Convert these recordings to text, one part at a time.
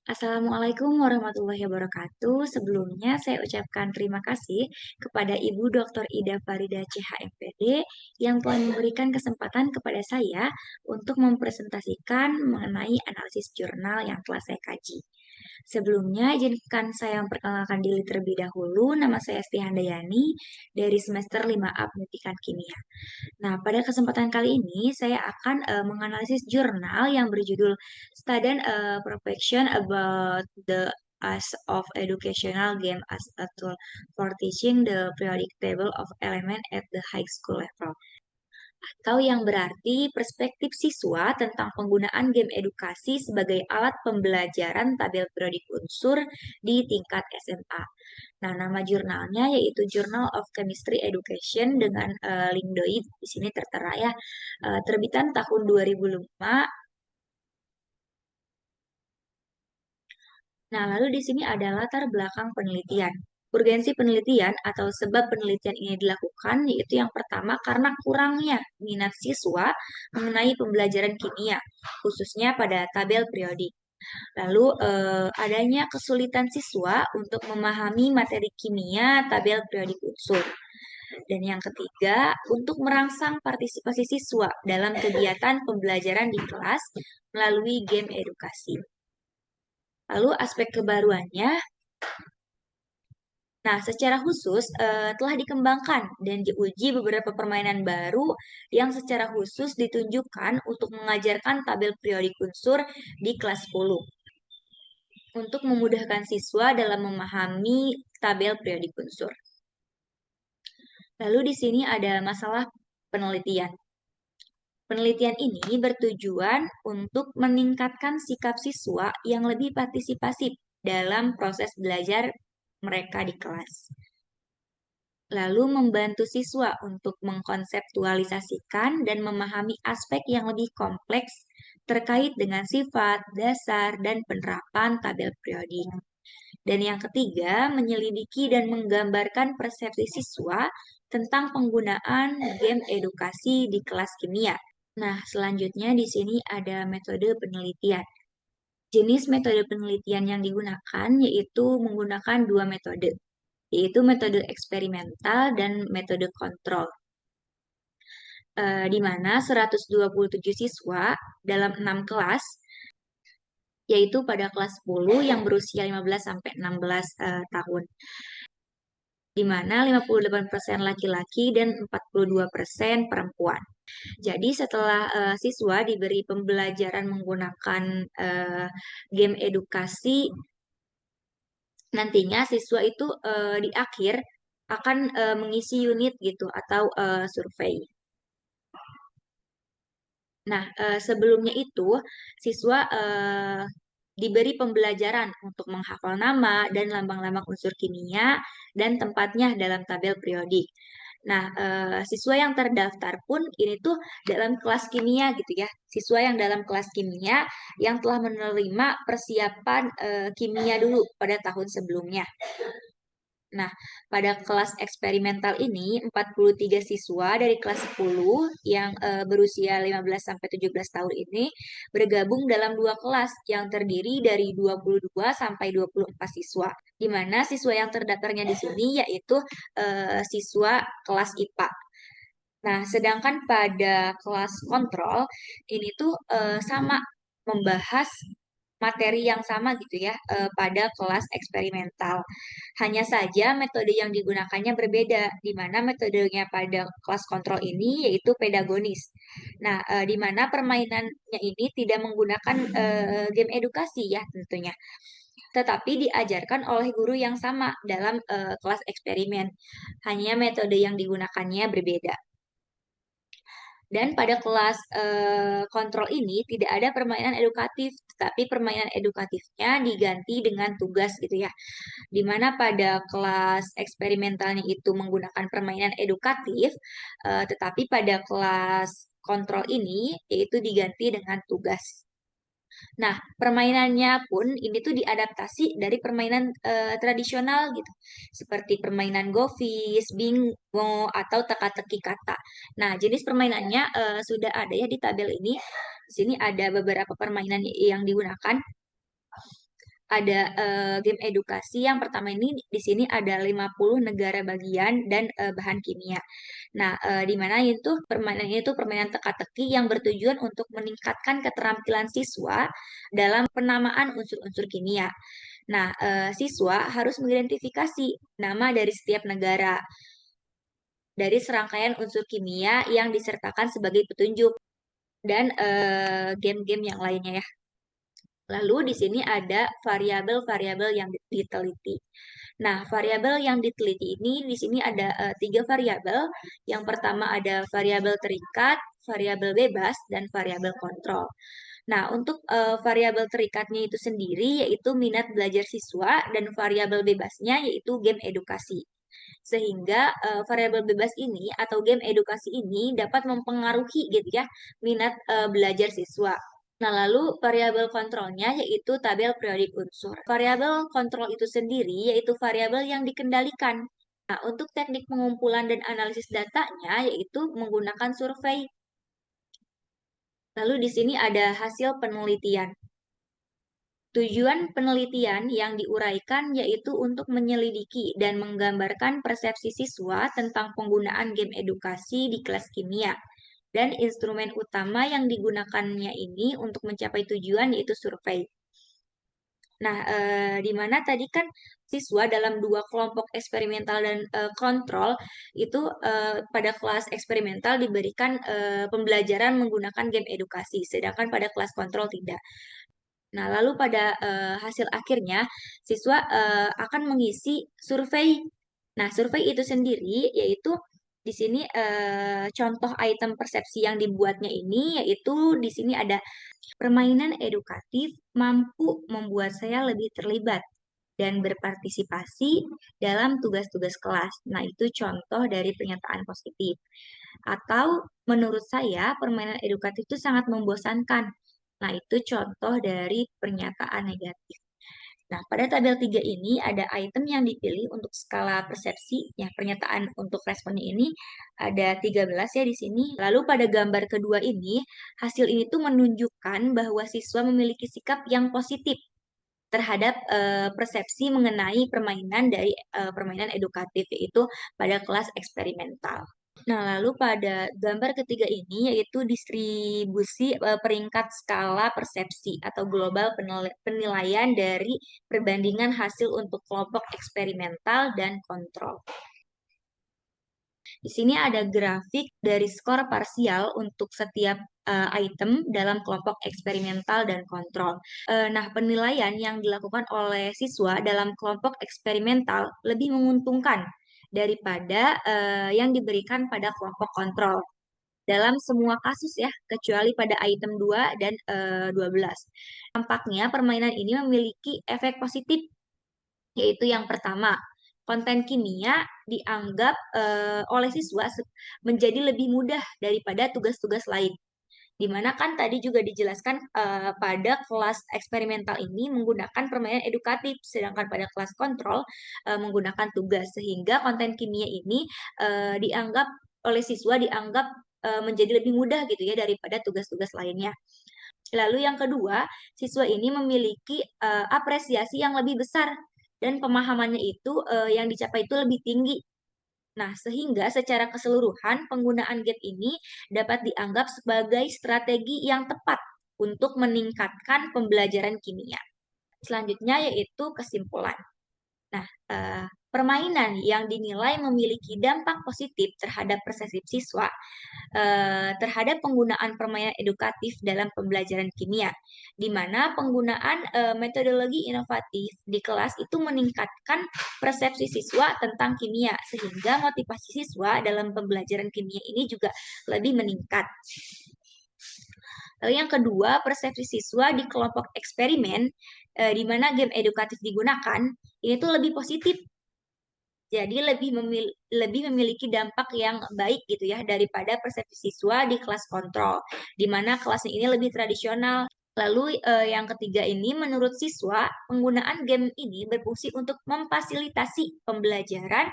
Assalamualaikum warahmatullahi wabarakatuh. Sebelumnya saya ucapkan terima kasih kepada Ibu Dr. Ida Farida CHMPD yang telah memberikan kesempatan kepada saya untuk mempresentasikan mengenai analisis jurnal yang telah saya kaji. Sebelumnya, izinkan saya memperkenalkan diri terlebih dahulu. Nama saya Esti Handayani dari semester 5A Pendidikan Kimia. Nah, pada kesempatan kali ini saya akan menganalisis jurnal yang berjudul Student Perfection about the as of educational game as a tool for teaching the periodic table of element at the high school level. Atau yang berarti perspektif siswa tentang penggunaan game edukasi sebagai alat pembelajaran tabel periodik unsur di tingkat SMA. Nah, nama jurnalnya yaitu Journal of Chemistry Education dengan link doi di sini tertera ya. Terbitan tahun 2005. Nah, lalu di sini ada latar belakang penelitian. Urgensi penelitian atau sebab penelitian ini dilakukan yaitu yang pertama karena kurangnya minat siswa mengenai pembelajaran kimia, khususnya pada tabel periodik. Lalu adanya kesulitan siswa untuk memahami materi kimia tabel periodik unsur. Dan yang ketiga, untuk merangsang partisipasi siswa dalam kegiatan pembelajaran di kelas melalui game edukasi. Lalu aspek kebaruannya, nah secara khusus telah dikembangkan dan diuji beberapa permainan baru yang secara khusus ditunjukkan untuk mengajarkan tabel periodik unsur di kelas 10 untuk memudahkan siswa dalam memahami tabel periodik unsur. Lalu di sini ada masalah penelitian. Penelitian ini bertujuan untuk meningkatkan sikap siswa yang lebih partisipasif dalam proses belajar mereka di kelas. Lalu membantu siswa untuk mengkonseptualisasikan dan memahami aspek yang lebih kompleks terkait dengan sifat, dasar, dan penerapan tabel periodik. Dan yang ketiga, menyelidiki dan menggambarkan persepsi siswa tentang penggunaan game edukasi di kelas kimia. Nah, selanjutnya di sini ada metode penelitian. Jenis metode penelitian yang digunakan yaitu menggunakan dua metode, yaitu metode eksperimental dan metode kontrol. Di mana 127 siswa dalam 6 kelas, yaitu pada kelas 10 yang berusia 15 sampai 16 tahun, di mana 58% laki-laki dan 42% perempuan. Jadi setelah siswa diberi pembelajaran menggunakan game edukasi, nantinya siswa itu di akhir akan mengisi unit gitu atau survei. Nah, sebelumnya itu siswa diberi pembelajaran untuk menghafal nama dan lambang-lambang unsur kimia dan tempatnya dalam tabel periodik. Nah, siswa yang terdaftar pun ini tuh dalam kelas kimia gitu ya. Siswa yang dalam kelas kimia yang telah menerima persiapan kimia dulu pada tahun sebelumnya. Nah, pada kelas eksperimental ini 43 siswa dari kelas 10 yang berusia 15 sampai 17 tahun ini bergabung dalam dua kelas yang terdiri dari 22 sampai 24 siswa. Di mana siswa yang terdaftarnya di sini yaitu siswa kelas IPA. Nah, sedangkan pada kelas kontrol ini tuh sama membahas materi yang sama gitu ya pada kelas eksperimental. Hanya saja metode yang digunakannya berbeda, di mana metodenya pada kelas kontrol ini yaitu pedagonis. Nah, di mana permainannya ini tidak menggunakan game edukasi ya tentunya, tetapi diajarkan oleh guru yang sama dalam kelas eksperimen. Hanya metode yang digunakannya berbeda. Dan pada kelas kontrol ini tidak ada permainan edukatif, tapi permainan edukatifnya diganti dengan tugas gitu ya. Di mana pada kelas eksperimentalnya itu menggunakan permainan edukatif, tetapi pada kelas kontrol ini yaitu diganti dengan tugas. Nah, permainannya pun ini tuh diadaptasi dari permainan tradisional gitu, seperti permainan Gofis, Bingo, atau teka-teki kata. Nah, jenis permainannya sudah ada ya di tabel ini. Di sini ada beberapa permainan yang digunakan. ada game edukasi. Yang pertama ini di sini ada 50 negara bagian dan bahan kimia. Nah, di mana itu permainan itu permainan teka-teki yang bertujuan untuk meningkatkan keterampilan siswa dalam penamaan unsur-unsur kimia. Nah, siswa harus mengidentifikasi nama dari setiap negara dari serangkaian unsur kimia yang disertakan sebagai petunjuk dan game-game yang lainnya ya. Lalu di sini ada variabel-variabel yang diteliti. Nah, variabel yang diteliti ini di sini ada tiga variabel. Yang pertama ada variabel terikat, variabel bebas, dan variabel kontrol. Nah, untuk variabel terikatnya itu sendiri yaitu minat belajar siswa dan variabel bebasnya yaitu game edukasi. Sehingga variabel bebas ini atau game edukasi ini dapat mempengaruhi gitu ya minat belajar siswa. Nah, lalu variabel kontrolnya yaitu tabel periodik unsur. Variabel kontrol itu sendiri yaitu variabel yang dikendalikan. Nah, untuk teknik pengumpulan dan analisis datanya yaitu menggunakan survei. Lalu di sini ada hasil penelitian. Tujuan penelitian yang diuraikan yaitu untuk menyelidiki dan menggambarkan persepsi siswa tentang penggunaan game edukasi di kelas kimia. Dan instrumen utama yang digunakannya ini untuk mencapai tujuan yaitu survei. Nah, di mana tadi kan siswa dalam dua kelompok eksperimental dan kontrol itu pada kelas eksperimental diberikan pembelajaran menggunakan game edukasi, sedangkan pada kelas kontrol tidak. Nah, lalu pada hasil akhirnya siswa akan mengisi survei. Nah, survei itu sendiri yaitu di sini contoh item persepsi yang dibuatnya ini yaitu di sini ada permainan edukatif mampu membuat saya lebih terlibat dan berpartisipasi dalam tugas-tugas kelas. Nah, itu contoh dari pernyataan positif. Atau menurut saya permainan edukatif itu sangat membosankan. Nah, itu contoh dari pernyataan negatif. Nah, pada tabel 3 ini ada item yang dipilih untuk skala persepsi. Ya, pernyataan untuk responnya ini ada 13 ya di sini. Lalu pada gambar kedua ini, hasil ini tuh menunjukkan bahwa siswa memiliki sikap yang positif terhadap persepsi mengenai permainan dari permainan edukatif, yaitu pada kelas eksperimental. Nah, lalu pada gambar ketiga ini yaitu distribusi peringkat skala persepsi atau global penilaian dari perbandingan hasil untuk kelompok eksperimental dan kontrol. Di sini ada grafik dari skor parsial untuk setiap item dalam kelompok eksperimental dan kontrol. Nah, penilaian yang dilakukan oleh siswa dalam kelompok eksperimental lebih menguntungkan daripada yang diberikan pada kelompok kontrol dalam semua kasus ya, kecuali pada item 2 dan 12. Tampaknya permainan ini memiliki efek positif, yaitu yang pertama, konten kimia dianggap oleh siswa menjadi lebih mudah daripada tugas-tugas lain. Dimana kan tadi juga dijelaskan pada kelas eksperimental ini menggunakan permainan edukatif, sedangkan pada kelas kontrol menggunakan tugas, sehingga konten kimia ini dianggap oleh siswa dianggap menjadi lebih mudah gitu ya daripada tugas-tugas lainnya. Lalu yang kedua, siswa ini memiliki apresiasi yang lebih besar dan pemahamannya itu yang dicapai itu lebih tinggi. Nah, sehingga secara keseluruhan penggunaan gap ini dapat dianggap sebagai strategi yang tepat untuk meningkatkan pembelajaran kimia. Selanjutnya yaitu kesimpulan. Nah, permainan yang dinilai memiliki dampak positif terhadap persepsi siswa terhadap penggunaan permainan edukatif dalam pembelajaran kimia, di mana penggunaan metodologi inovatif di kelas itu meningkatkan persepsi siswa tentang kimia, sehingga motivasi siswa dalam pembelajaran kimia ini juga lebih meningkat. Lalu yang kedua, persepsi siswa di kelompok eksperimen, di mana game edukatif digunakan, ini tuh lebih positif. Jadi lebih memiliki dampak yang baik gitu ya daripada persepsi siswa di kelas kontrol, di mana kelasnya ini lebih tradisional. Lalu yang ketiga ini menurut siswa penggunaan game ini berfungsi untuk memfasilitasi pembelajaran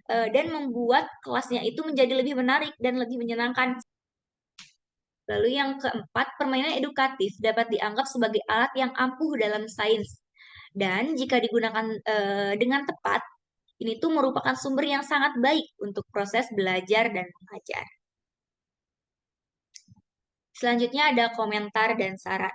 dan membuat kelasnya itu menjadi lebih menarik dan lebih menyenangkan. Lalu yang keempat, permainan edukatif dapat dianggap sebagai alat yang ampuh dalam sains. Dan jika digunakan dengan tepat, ini tuh merupakan sumber yang sangat baik untuk proses belajar dan mengajar. Selanjutnya ada komentar dan saran.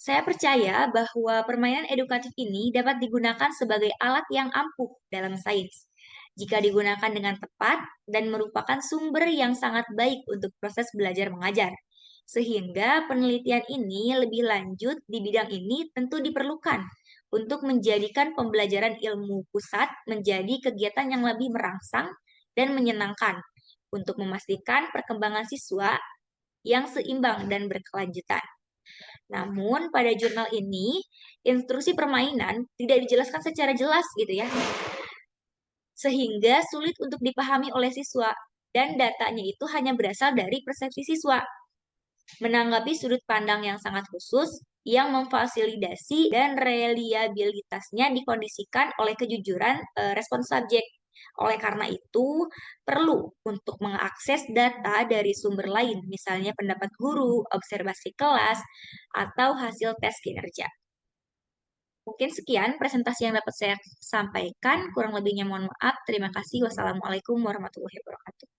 Saya percaya bahwa permainan edukatif ini dapat digunakan sebagai alat yang ampuh dalam sains. Jika digunakan dengan tepat dan merupakan sumber yang sangat baik untuk proses belajar mengajar. Sehingga penelitian ini lebih lanjut di bidang ini tentu diperlukan untuk menjadikan pembelajaran ilmu pusat menjadi kegiatan yang lebih merangsang dan menyenangkan untuk memastikan perkembangan siswa yang seimbang dan berkelanjutan. Namun, pada jurnal ini, instruksi permainan tidak dijelaskan secara jelas gitu ya, sehingga sulit untuk dipahami oleh siswa, dan datanya itu hanya berasal dari persepsi siswa. Menanggapi sudut pandang yang sangat khusus, yang memfasilitasi dan reliabilitasnya dikondisikan oleh kejujuran respons subjek. Oleh karena itu, perlu untuk mengakses data dari sumber lain, misalnya pendapat guru, observasi kelas, atau hasil tes kinerja. Mungkin sekian presentasi yang dapat saya sampaikan. Kurang lebihnya mohon maaf. Terima kasih. Wassalamualaikum warahmatullahi wabarakatuh.